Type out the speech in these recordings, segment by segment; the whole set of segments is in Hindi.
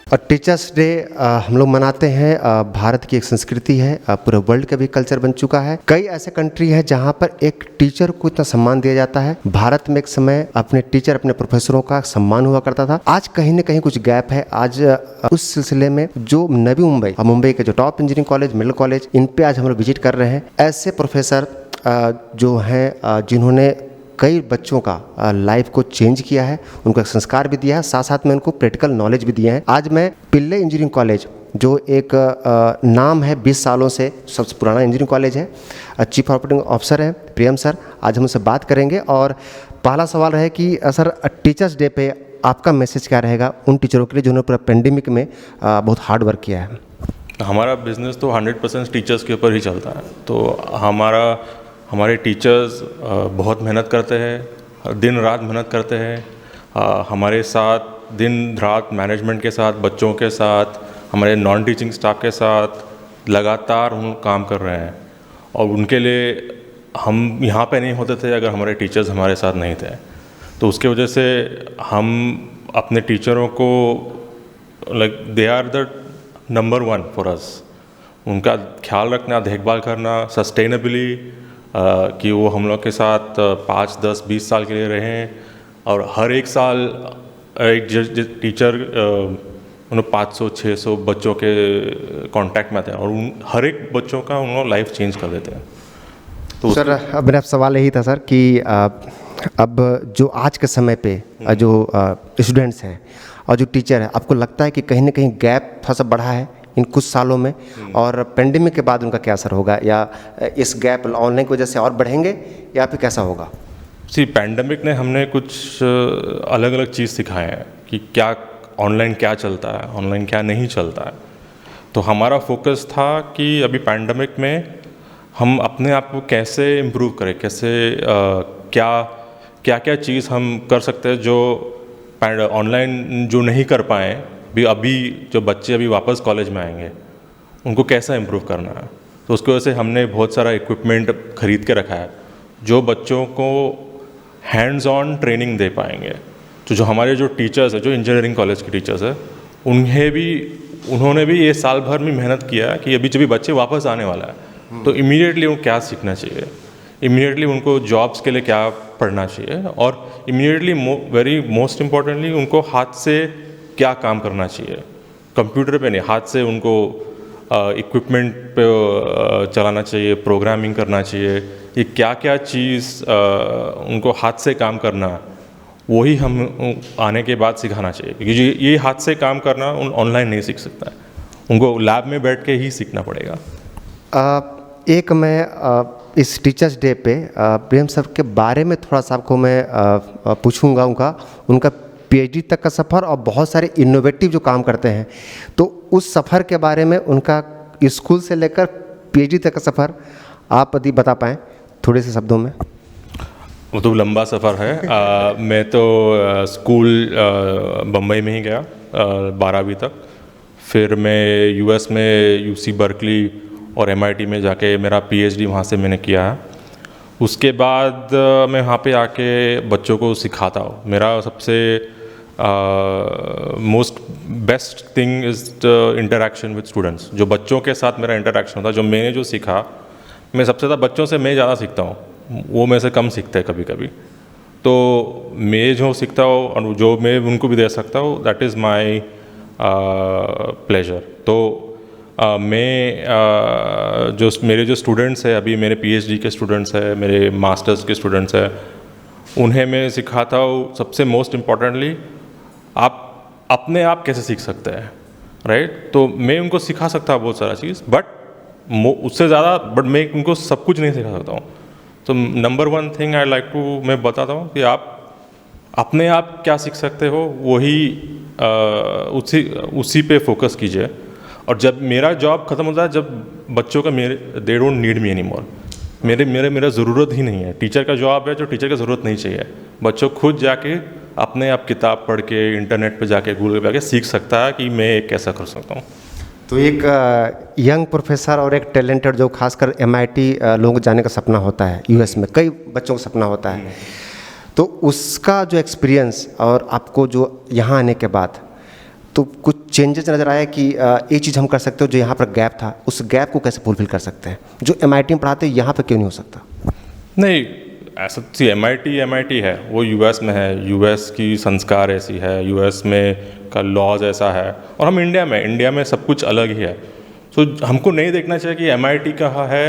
और टीचर्स डे हम लोग मनाते हैं, भारत की एक संस्कृति है, पूरे वर्ल्ड का भी कल्चर बन चुका है। कई ऐसे कंट्री है जहाँ पर एक टीचर को इतना सम्मान दिया जाता है। भारत में एक समय अपने टीचर, अपने प्रोफेसरों का सम्मान हुआ करता था। आज कहीं ना कहीं कुछ गैप है। आज उस सिलसिले में जो नवी मुंबई के जो top engineering college, middle college, इन पे आज हम लोग विजिट कर रहे हैं। ऐसे प्रोफेसर जो हैं जिन्होंने कई बच्चों का लाइफ को चेंज किया है, उनको एक संस्कार भी दिया है, साथ साथ में उनको प्रैक्टिकल नॉलेज भी दिए हैं। आज मैं पिल्ले इंजीनियरिंग कॉलेज, जो एक नाम है 20 सालों से सबसे पुराना इंजीनियरिंग कॉलेज है, चीफ ऑपरेटिंग ऑफिसर है प्रियम सर, आज हम उनसे बात करेंगे। और पहला सवाल है कि सर, टीचर्स डे पे आपका मैसेज क्या रहेगा उन टीचरों के लिए जिन्होंने पूरा पेंडेमिक में बहुत हार्ड वर्क किया है? हमारा बिजनेस तो 100% टीचर्स के ऊपर ही चलता है। तो हमारे टीचर्स बहुत मेहनत करते हैं, दिन रात मेहनत करते हैं। हमारे साथ दिन रात मैनेजमेंट के साथ, बच्चों के साथ, हमारे नॉन टीचिंग स्टाफ के साथ लगातार हम काम कर रहे हैं। और उनके लिए हम यहाँ पे नहीं होते थे अगर हमारे टीचर्स हमारे साथ नहीं थे। तो उसके वजह से हम अपने टीचरों को they are the number 1 for us. उनका ख्याल रखना, देखभाल करना सस्टेनेबली, कि वो हम लोग के साथ 5, 10, 20 साल के लिए रहें। और हर एक साल एक टीचर 500, 600 बच्चों के कांटेक्ट में थे और उन हर एक बच्चों का उन्होंने लाइफ चेंज कर देते हैं। तो सर, अब मेरा सवाल यही था सर कि अब जो आज के समय पे जो स्टूडेंट्स हैं और जो टीचर है, आपको लगता है कि कहीं ना कहीं गैप थोड़ा सा बढ़ा है इन कुछ सालों में, और पेंडेमिक के बाद उनका क्या असर होगा, या इस गैप ऑनलाइन की वजह से और बढ़ेंगे, या फिर कैसा होगा? पैंडमिक ने हमने कुछ अलग अलग चीज़ सिखाए हैं कि क्या ऑनलाइन क्या चलता है, ऑनलाइन क्या नहीं चलता है। तो हमारा फोकस था कि अभी पैंडमिक में हम अपने आप को कैसे इम्प्रूव करें, कैसे क्या चीज़ हम कर सकते हैं जो ऑनलाइन जो नहीं कर पाए अभी जो बच्चे अभी वापस कॉलेज में आएंगे उनको कैसा इम्प्रूव करना है। तो उसकी वजह से हमने बहुत सारा इक्विपमेंट खरीद के रखा है जो बच्चों को हैंड्स ऑन ट्रेनिंग दे पाएंगे। तो जो हमारे जो टीचर्स हैं, जो इंजीनियरिंग कॉलेज के टीचर्स हैं, उन्होंने भी ये साल भर में मेहनत किया कि अभी जब भी बच्चे वापस आने वाला है तो इमीडिएटली उनको क्या सीखना चाहिए, इमीडिएटली उनको जॉब्स के लिए क्या पढ़ना चाहिए, और इमीडिएटली मोस्ट इम्पॉर्टेंटली उनको हाथ से क्या काम करना चाहिए। कंप्यूटर पे नहीं, हाथ से उनको इक्विपमेंट पे चलाना चाहिए, प्रोग्रामिंग करना चाहिए। ये क्या चीज़ उनको हाथ से काम करना, वही हम आने के बाद सिखाना चाहिए, क्योंकि ये हाथ से काम करना ऑनलाइन नहीं सीख सकता है, उनको लैब में बैठ के ही सीखना पड़ेगा। एक मैं इस टीचर्स डे पे प्रेम सर के बारे में थोड़ा सा आपको मैं पूछूंगा, उनका पीएचडी तक का सफ़र और बहुत सारे इनोवेटिव जो काम करते हैं, तो उस सफ़र के बारे में, उनका स्कूल से लेकर पीएचडी तक का सफ़र आप यदि बता पाएँ थोड़े से शब्दों में। वो तो लंबा सफ़र है। मैं तो स्कूल बम्बई में ही गया 12वीं तक, फिर मैं यूएस में यूसी बर्कली और एमआईटी में जाके मेरा पीएचडी वहाँ से मैंने किया है। उसके बाद मैं वहाँ पे आके बच्चों को सिखाता हूँ। मेरा सबसे most best thing is the interaction with students. जो बच्चों के साथ मेरा इंटरेक्शन होता है, जो मैंने जो सीखा, मैं सबसे ज़्यादा बच्चों से मैं ज़्यादा सीखता हूँ, वो मेरे से कम सीखते हैं कभी कभी। तो मैं जो सीखता हूँ और जो मैं उनको भी दे सकता हूँ, दैट इज़ माई प्लेजर। तो मेरे जो स्टूडेंट्स हैं, अभी मेरे पीएचडी के स्टूडेंट्स हैं, मेरे मास्टर्स के स्टूडेंट्स हैं, उन्हें मैं सिखाता हूँ सबसे मोस्ट इम्पॉर्टेंटली आप अपने आप कैसे सीख सकते हैं, राइट। तो मैं उनको सिखा सकता हूँ बहुत सारा चीज़, उससे ज़्यादा मैं उनको सब कुछ नहीं सिखा सकता हूँ। तो number 1 thing I like to मैं बताता हूँ कि आप अपने आप क्या सीख सकते हो, वही उसी पे फोकस कीजिए। और जब मेरा जॉब ख़त्म होता है, जब बच्चों का they don't need me any more, मेरा ज़रूरत ही नहीं है। टीचर का जॉब है जो टीचर की ज़रूरत नहीं चाहिए। बच्चों खुद जाके अपने आप किताब पढ़ के, इंटरनेट पे जाके, गूगल पे जाके सीख सकता है कि मैं कैसा कर सकता हूँ। तो एक यंग प्रोफेसर और एक टैलेंटेड, जो खासकर एमआईटी लोगों को जाने का सपना होता है, यूएस में कई बच्चों का सपना होता है, तो उसका जो एक्सपीरियंस और आपको जो यहाँ आने के बाद तो कुछ चेंजेस नज़र आया कि ये चीज़ हम कर सकते हो जो यहाँ पर गैप था, उस गैप को कैसे फुलफिल कर सकते हैं, जो MIT में पढ़ाते हैं यहाँ पर क्यों नहीं हो सकता? नहीं, ऐसा सी MIT है, वो US में है, US की संस्कार ऐसी है, US में का लॉज ऐसा है, और हम इंडिया में सब कुछ अलग ही है। तो हमको नहीं देखना चाहिए कि MIT कहाँ है,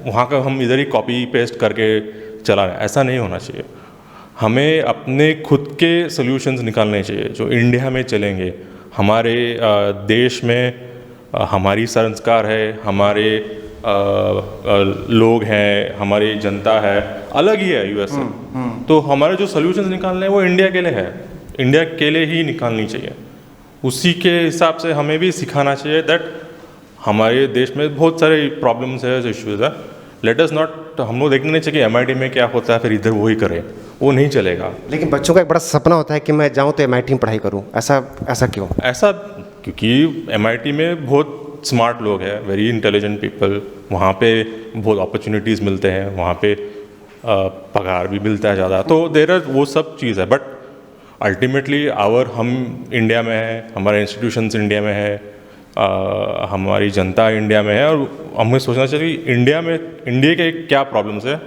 वहाँ का हम इधर ही कॉपी पेस्ट करके चला रहे, ऐसा नहीं होना चाहिए। हमें अपने खुद के सॉल्यूशंस निकालने चाहिए जो इंडिया में चलेंगे। हमारे देश में हमारी संस्कार है, हमारे लोग हैं, हमारी जनता है, अलग ही है US से। तो हमारे जो सॉल्यूशंस निकालने हैं वो इंडिया के लिए है, इंडिया के लिए ही निकालनी चाहिए। उसी के हिसाब से हमें भी सिखाना चाहिए दैट हमारे देश में बहुत सारे प्रॉब्लम्स है, इश्यूज़ है। लेट अस नॉट, हम लोग देखने नहीं चाहिए कि MIT में क्या होता है फिर इधर वही करें, वो नहीं चलेगा। लेकिन बच्चों का एक बड़ा सपना होता है कि मैं जाऊँ तो MIT में पढ़ाई करूँ, ऐसा क्यों? ऐसा क्योंकि MIT में बहुत स्मार्ट लोग हैं, वेरी इंटेलिजेंट पीपल, वहाँ पे बहुत अपॉर्चुनिटीज़ मिलते हैं, वहाँ पे पगार भी मिलता है ज़्यादा, तो देर आर वो सब चीज़ है। बट अल्टीमेटली हम इंडिया में हैं, हमारे इंस्टीट्यूशंस इंडिया में है, हमारी जनता इंडिया में है, और हमें सोचना चाहिए कि इंडिया के क्या प्रॉब्लम्स है,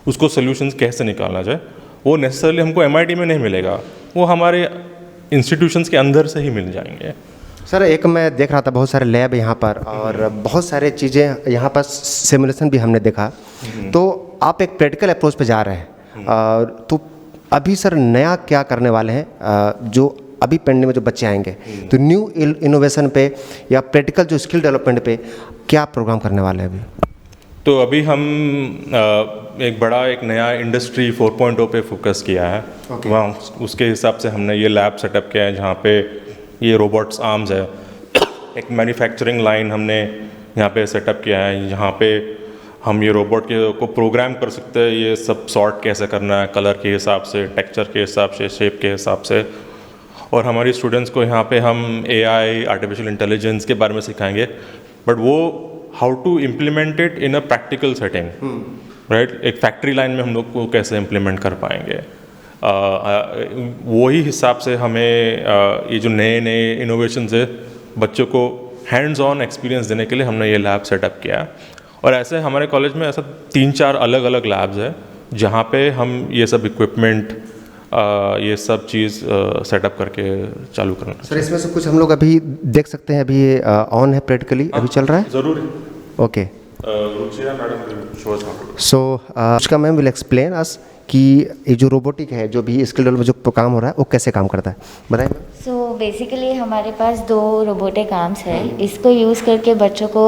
उसको सोल्यूशंस कैसे निकालना चाहिए। वो नेसेसरली हमको MIT में नहीं मिलेगा, वो हमारे इंस्टीट्यूशंस के अंदर से ही मिल जाएंगे। सर, एक मैं देख रहा था बहुत सारे लैब यहाँ पर और बहुत सारे चीज़ें यहाँ पर सिमुलेशन भी हमने देखा, तो आप एक प्रैक्टिकल अप्रोच पे जा रहे हैं, तो अभी सर नया क्या करने वाले हैं जो अभी पढ़ने में जो बच्चे आएंगे, तो न्यू इनोवेशन पे या प्रैक्टिकल जो स्किल डेवलपमेंट पे क्या प्रोग्राम करने वाले हैं अभी? तो अभी हम एक नया इंडस्ट्री 4.0 पे फोकस किया है। वहाँ उसके हिसाब से हमने ये लैब सेटअप किया है जहाँ पे ये रोबोट्स आर्म्स है, एक मैन्युफैक्चरिंग लाइन हमने यहाँ पे सेटअप किया है, यहाँ पे हम ये रोबोट को प्रोग्राम कर सकते हैं, ये सब सॉर्ट कैसे करना है, कलर के हिसाब से, टेक्सचर के हिसाब से, शेप के हिसाब से। और हमारी स्टूडेंट्स को यहाँ पे हम AI, आर्टिफिशियल इंटेलिजेंस के बारे में सिखाएंगे, बट वो how to implement it in a practical setting, right. एक फैक्ट्री लाइन में हम लोग को कैसे इम्प्लीमेंट कर पाएंगे, वही हिसाब से हमें ये जो नए इनोवेशंस है बच्चों को हैंड्स ऑन एक्सपीरियंस देने के लिए हमने ये लैब सेटअप किया। और ऐसे हमारे कॉलेज में ऐसा 3-4 अलग अलग लैब्स है जहाँ पे हम ये सब इक्विपमेंट, ये सब चीज़ सेटअप करके चालू करना। सर, इसमें से कुछ हम लोग अभी देख सकते हैं, अभी ये ऑन है, प्रैक्टिकली अभी चल रहा है? ज़रूर। Okay, Ruchira madam show us how. So उसका मैम विल एक्सप्लेन अस कि ये जो रोबोटिक है, जो भी स्किल डेवलपमेंट जो काम हो रहा है, वो कैसे काम करता है, बताएं। सो बेसिकली हमारे पास 2 रोबोटिक आर्म्स है। इसको यूज़ करके बच्चों को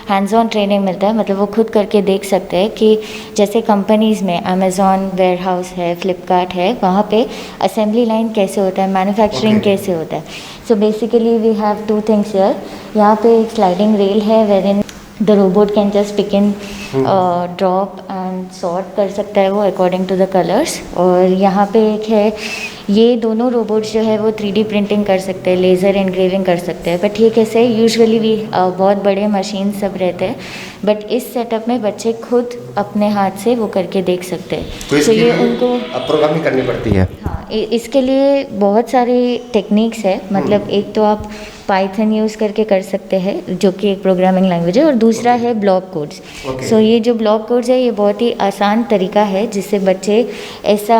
हैंड्स ऑन ट्रेनिंग मिलता है, मतलब वो खुद करके देख सकते हैं कि जैसे कंपनीज़ में अमेज़ॉन वेयर हाउस है, फ्लिपकार्ट है, वहाँ पे असेंबली लाइन कैसे होता है, मैन्युफैक्चरिंग कैसे होता है। So basically we have 2 things here. यहाँ पे एक स्लाइडिंग रेल है where in the robot can just pick in, drop and sort कर सकता है वो अकॉर्डिंग टू द कलर्स। और यहाँ पे एक है, ये दोनों रोबोट्स जो है वो 3D प्रिंटिंग कर सकते हैं, लेज़र एनग्रेविंग कर सकते हैं। बट ये कैसे, यूजुअली भी बहुत बड़े मशीन सब रहते हैं, बट इस सेटअप में बच्चे खुद अपने हाथ से वो करके देख सकते हैं। तो ये उनको प्रोग्रामिंग करनी पड़ती है। हाँ, इसके लिए बहुत सारे टेक्निक्स है, मतलब एक तो आप पाइथन यूज़ करके कर सकते हैं जो कि एक प्रोग्रामिंग लैंग्वेज है, और दूसरा है ब्लॉक कोड्स। सो ये जो ब्लॉक कोड्स है ये बहुत ही आसान तरीका है जिससे बच्चे ऐसा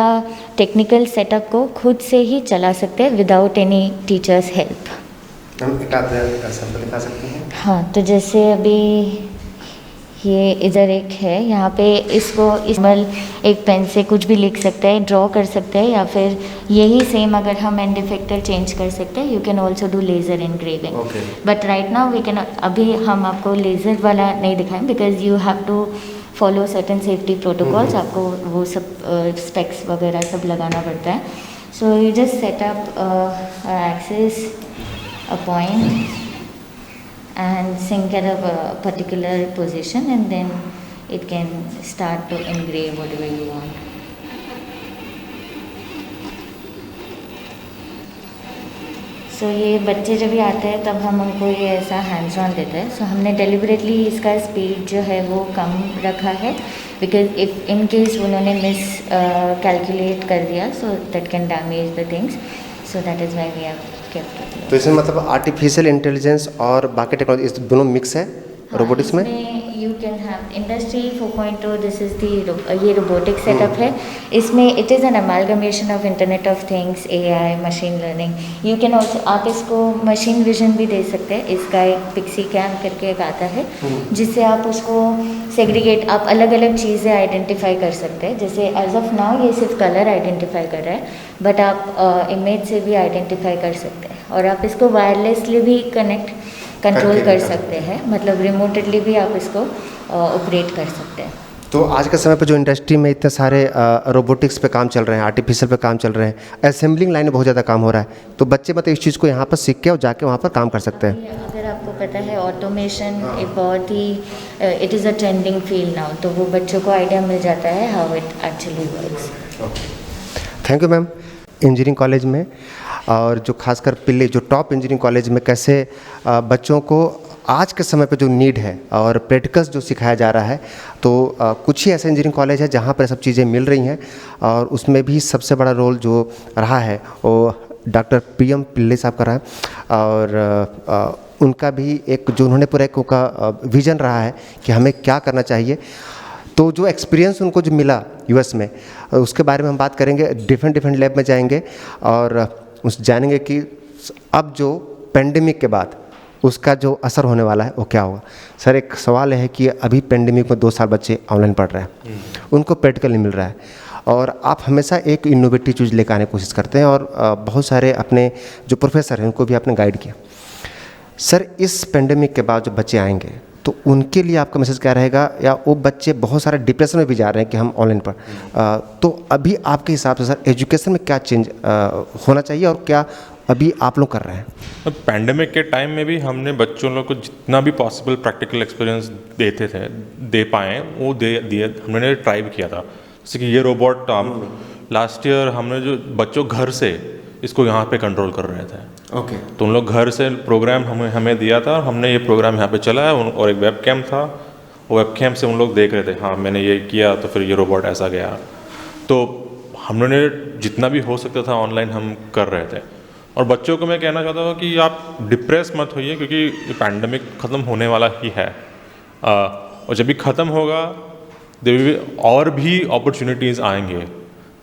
टेक्निकल सेटअप को खुद से ही चला सकते हैं विदाउट एनी टीचर्स हेल्प। हम एक आध सैंपल दिखा सकते हैं? हाँ, तो जैसे अभी ये इधर एक है, यहाँ पे इसको एक पेन से कुछ भी लिख सकते हैं, ड्रॉ कर सकते हैं, या फिर यही सेम अगर हम एंड इफेक्टर चेंज कर सकते हैं, you can also do laser engraving. But right now we can, अभी हम आपको लेज़र वाला नहीं दिखाएं because you have to follow certain safety protocols, आपको वो सब स्पेक्स वगैरह सब लगाना पड़ता है। So you just set up axis, a point and sync at a particular position, and then it can start to engrave whatever you want. सो ये बच्चे जब भी आते हैं तब हम उनको ये ऐसा हैंड्स ऑन देते हैं। सो हमने डेलिबरेटली इसका स्पीड जो है वो कम रखा है, बिकॉज इफ़ इन केस उन्होंने कैलकुलेट कर दिया, so that can damage the things, so that is why we have gift के लिए। तो इसमें मतलब आर्टिफिशियल इंटेलिजेंस और बाकी टेक्नोलॉजी इस दोनों मिक्स है रोबोटिक्स में? You can have industry 4.2, this is the ये रोबोटिक सेटअप है। इसमें it is an amalgamation of internet of things, AI, machine learning. You can also, आप इसको मशीन विजन भी दे सकते हैं। इसका एक पिक्सी कैम करके एक आता है जिससे आप उसको सेग्रीगेट, आप अलग अलग चीज़ें आइडेंटिफाई कर सकते हैं। जैसे एज ऑफ नाउ ये सिर्फ कलर आइडेंटिफाई कर रहा है, बट आप इमेज से भी आइडेंटिफाई कर सकते हैं। और आप इसको वायरलेसली भी कंट्रोल कर सकते हैं, मतलब रिमोटली भी आप इसको ऑपरेट कर सकते हैं। तो आज के समय पे जो इंडस्ट्री में इतने सारे रोबोटिक्स पे काम चल रहे हैं, आर्टिफिशियल पे काम चल रहे हैं, असेंबलिंग लाइन में बहुत ज़्यादा काम हो रहा है, तो बच्चे मतलब इस चीज़ को यहाँ पर सीख के और जाके वहाँ पर काम कर सकते हैं। अगर आपको पता है ऑटोमेशन एक बहुत ही it is a trending field now, तो वो बच्चों को आइडिया मिल जाता है how it actually works. Thank you ma'am. Engineering college में और जो खासकर पिल्ले जो टॉप इंजीनियरिंग कॉलेज में कैसे बच्चों को आज के समय पे जो नीड है और प्रैक्टिकल्स जो सिखाया जा रहा है, तो कुछ ही ऐसे इंजीनियरिंग कॉलेज है जहाँ पर सब चीज़ें मिल रही हैं। और उसमें भी सबसे बड़ा रोल जो रहा है वो डॉक्टर PM पिल्ले साहब का रहा है। और उनका भी एक जो उन्होंने पूरा एक उनका विज़न रहा है कि हमें क्या करना चाहिए। तो जो एक्सपीरियंस उनको जो मिला US में, उसके बारे में हम बात करेंगे। डिफरेंट लैब में जाएंगे और उस जानेंगे कि अब जो पेंडेमिक के बाद उसका जो असर होने वाला है वो क्या होगा। सर, एक सवाल है कि अभी पेंडेमिक में 2 साल बच्चे ऑनलाइन पढ़ रहे हैं, उनको प्रैक्टिकल नहीं मिल रहा है, और आप हमेशा एक इनोवेटिव चीज़ लेकर आने की कोशिश करते हैं, और बहुत सारे अपने जो प्रोफेसर हैं उनको भी आपने गाइड किया। सर, इस पेंडेमिक के बाद जो बच्चे आएंगे तो उनके लिए आपका मैसेज क्या रहेगा? या वो बच्चे बहुत सारे डिप्रेशन में भी जा रहे हैं कि हम ऑनलाइन पर, तो अभी आपके हिसाब से सर एजुकेशन में क्या चेंज होना चाहिए और क्या अभी आप लोग कर रहे हैं? पैंडेमिक के टाइम में भी हमने बच्चों लोग को जितना भी पॉसिबल प्रैक्टिकल एक्सपीरियंस दे पाएँ वो दिए हमने ट्राई भी किया था। जैसे कि ये रोबोट लास्ट ईयर हमने जो बच्चों घर से इसको यहाँ पे कंट्रोल कर रहे थे। ओके। तो उन लोग घर से प्रोग्राम हमें दिया था, हमने ये प्रोग्राम यहाँ पे चलाया, और एक वेब कैम था, वो वेब कैम से उन लोग देख रहे थे, हाँ मैंने ये किया तो फिर ये रोबोट ऐसा गया। तो हमने जितना भी हो सकता था ऑनलाइन हम कर रहे थे। और बच्चों को मैं कहना चाहता हूँ कि आप डिप्रेस मत होइए, क्योंकि ये पैंडमिक ख़त्म होने वाला ही है, और जब भी ख़त्म होगा और भी अपॉर्चुनिटीज़ आएंगे।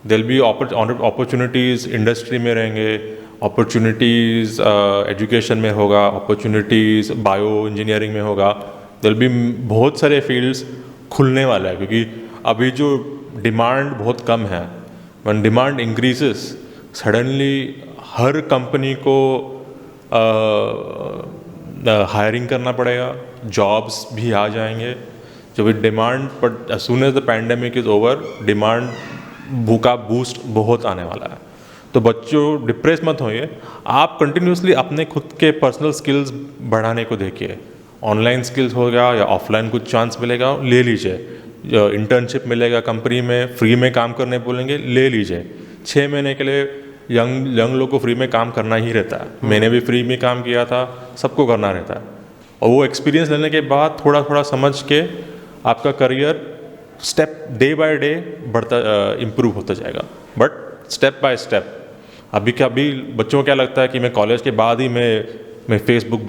देयर बी अपॉर्चुनिटीज़ इंडस्ट्री में रहेंगे, अपॉर्चुनिटीज़ एजुकेशन में होगा, अपॉर्चुनिटीज़ बायो इंजीनियरिंग में होगा। देयर बी बहुत सारे फील्ड्स खुलने वाला है, क्योंकि अभी जो डिमांड बहुत कम है। व्हेन डिमांड इंक्रीजेस सडनली हर कंपनी को हायरिंग करना पड़ेगा, जॉब्स भी आ जाएंगे। जो भी demand, but as soon as the pandemic is over, demand का बूस्ट बहुत आने वाला है। तो बच्चों डिप्रेस मत होइए, आप कंटिन्यूसली अपने खुद के पर्सनल स्किल्स बढ़ाने को देखिए। ऑनलाइन स्किल्स हो गया या ऑफलाइन कुछ चांस मिलेगा ले लीजिए, इंटर्नशिप मिलेगा कंपनी में, फ्री में काम करने बोलेंगे ले लीजिए। 6 महीने के लिए यंग लोग को फ्री में काम करना ही रहता है। मैंने भी फ्री में काम किया था, सबको करना रहता है। और वो एक्सपीरियंस लेने के बाद थोड़ा थोड़ा समझ के आपका career step day by day बढ़ता इम्प्रूव होता जाएगा, बट स्टेप बाय स्टेप। अभी बच्चों को क्या लगता है कि मैं कॉलेज के बाद ही मैं फेसबुक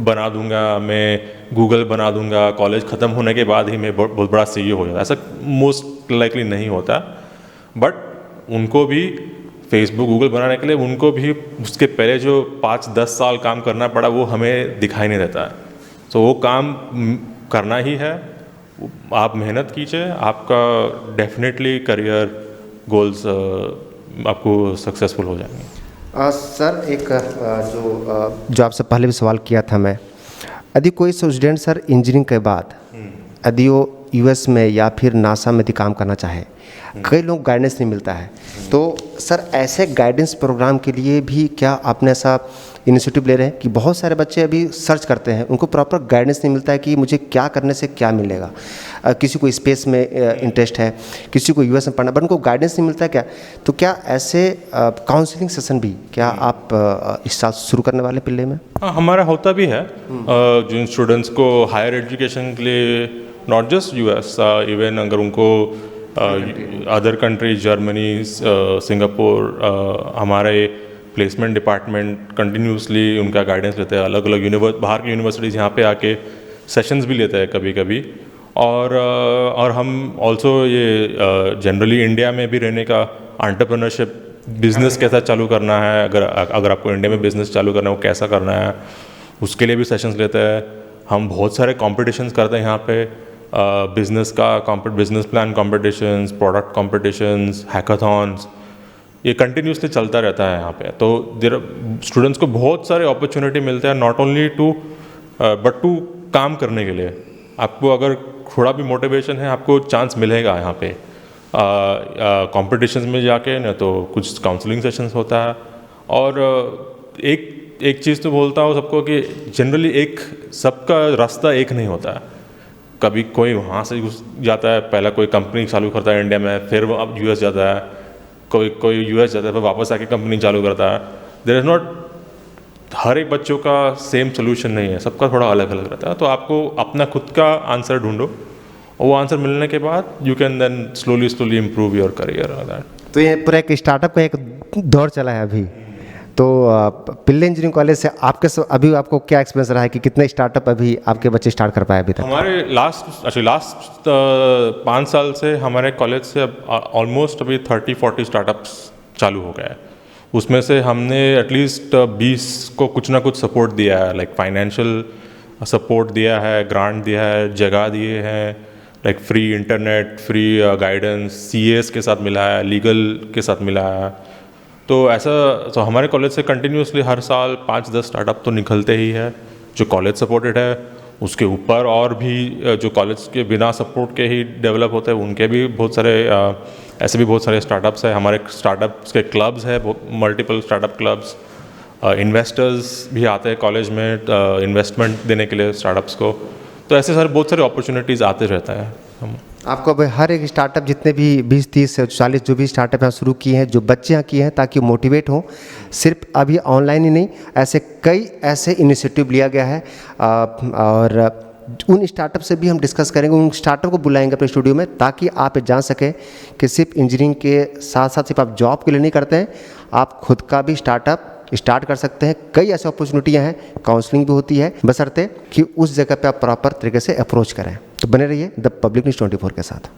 बना दूंगा, मैं गूगल बना दूंगा, कॉलेज ख़त्म होने के बाद ही मैं बहुत बड़ा CEO हो जाता। ऐसा मोस्ट लाइकली नहीं होता। बट उनको भी फेसबुक गूगल बनाने के लिए उनको भी उसके पहले जो 5-10 साल काम करना पड़ा वो हमें दिखाई नहीं देता है। तो वो काम करना ही है, आप मेहनत कीजिए, आपका डेफिनेटली करियर गोल्स आपको सक्सेसफुल हो जाएंगे। सर, एक जो आपसे पहले भी सवाल किया था मैं, यदि कोई स्टूडेंट सर इंजीनियरिंग के बाद यदि वो US में या फिर नासा में भी काम करना चाहे, कई लोग गाइडेंस नहीं मिलता है, तो सर ऐसे गाइडेंस प्रोग्राम के लिए भी क्या आपने ऐसा इनिशिएटिव ले रहे हैं कि बहुत सारे बच्चे अभी सर्च करते हैं, उनको प्रॉपर गाइडेंस नहीं मिलता है कि मुझे क्या करने से क्या मिलेगा। किसी को स्पेस में इंटरेस्ट है, किसी को US में पढ़ना, बट उनको गाइडेंस नहीं मिलता है क्या? तो क्या ऐसे काउंसलिंग सेशन भी क्या आप इस साल शुरू करने वाले पिल्ले में? हाँ, हमारा होता भी है। जिन स्टूडेंट्स को हायर एजुकेशन के लिए नॉट जस्ट US, इवन अगर उनको अदर कंट्रीज जर्मनी, सिंगापुर, हमारे प्लेसमेंट डिपार्टमेंट कंटिन्यूसली उनका गाइडेंस लेते हैं, अलग अलग बाहर की यूनिवर्सिटीज़ यहाँ पे आके सेशंस भी लेते हैं कभी कभी। और हम ऑल्सो ये जनरली इंडिया में भी रहने का एंटरप्रेन्योरशिप बिज़नेस कैसा चालू करना है, अगर आपको इंडिया में बिज़नेस चालू करना है वो कैसा करना है, उसके लिए भी सेशंस लेते हैं। हम बहुत सारे कॉम्पिटिशन्स करते हैं यहाँ पे, business plan competitions, product competitions, hackathons, ये कंटिन्यूसली चलता रहता है यहाँ पे। तो स्टूडेंट्स को बहुत सारे अपॉर्चुनिटी मिलते हैं, नॉट ओनली बट टू काम करने के लिए। आपको अगर थोड़ा भी मोटिवेशन है आपको चांस मिलेगा यहाँ पे कॉम्पिटिशन्स में जाके, ना तो कुछ काउंसलिंग सेशंस होता है। और एक चीज़ तो बोलता हूँ सबको कि जनरली सबका रास्ता एक नहीं होता है। कभी कोई वहाँ से घुस जाता है, पहला कोई कंपनी चालू करता है इंडिया में, फिर वो अब यूएस जाता है, कोई यूएस जाता है, फिर वापस आके कंपनी चालू करता है। देयर इज़ नॉट, हर एक बच्चों का सेम सोल्यूशन नहीं है, सबका थोड़ा अलग अलग रहता है। तो आपको अपना खुद का आंसर ढूंढो, और वो आंसर मिलने के बाद you can then slowly improve your career. तो ये पूरा एक स्टार्टअप का एक दौर चला है अभी। तो पिल्ले इंजीनियरिंग कॉलेज से अभी आपको क्या एक्सपीरियंस रहा है कि कितने स्टार्टअप अभी आपके बच्चे स्टार्ट कर पाए अभी तक? हमारे लास्ट 5 साल से हमारे कॉलेज से ऑलमोस्ट अभी 30-40 स्टार्टअप्स चालू हो गए हैं। उसमें से हमने एटलीस्ट 20 को कुछ ना कुछ सपोर्ट दिया है, लाइक फाइनेंशियल सपोर्ट दिया है, ग्रांट दिया है, जगह दिए हैं, like free internet, free guidance, CS के साथ मिला है, लीगल के साथ मिला है। तो ऐसा हमारे कॉलेज से कंटिन्यूसली हर साल 5-10 स्टार्टअप तो निकलते ही है जो कॉलेज सपोर्टेड है। उसके ऊपर और भी जो कॉलेज के बिना सपोर्ट के ही डेवलप होते हैं, उनके भी बहुत सारे ऐसे भी बहुत सारे स्टार्टअप्स हैं। हमारे स्टार्टअप्स के क्लब्स हैं, मल्टीपल स्टार्टअप क्लब्स। इन्वेस्टर्स भी आते हैं कॉलेज में इन्वेस्टमेंट देने के लिए स्टार्टअप्स को। तो ऐसे बहुत सारे अपॉर्चुनिटीज़ आते रहता है। आपको अब हर एक स्टार्टअप जितने भी 20-30 से 40 जो भी स्टार्टअप यहाँ शुरू किए हैं, जो बच्चे यहाँ किए हैं ताकि वो मोटिवेट हों, सिर्फ अभी ऑनलाइन ही नहीं, कई ऐसे इनिशिएटिव लिया गया है। और उन स्टार्टअप से भी हम डिस्कस करेंगे, उन स्टार्टअप को बुलाएंगे अपने स्टूडियो में, ताकि आप जान सकें कि सिर्फ इंजीनियरिंग के साथ साथ सिर्फ आप जॉब के लिए नहीं करते हैं, आप खुद का भी स्टार्टअप स्टार्ट कर सकते हैं। कई ऐसी अपॉर्चुनिटियाँ हैं, काउंसलिंग भी होती है, बशर्ते कि उस जगह पे आप प्रॉपर तरीके से अप्रोच करें। तो बने रहिए द पब्लिक न्यूज़ 24 के साथ।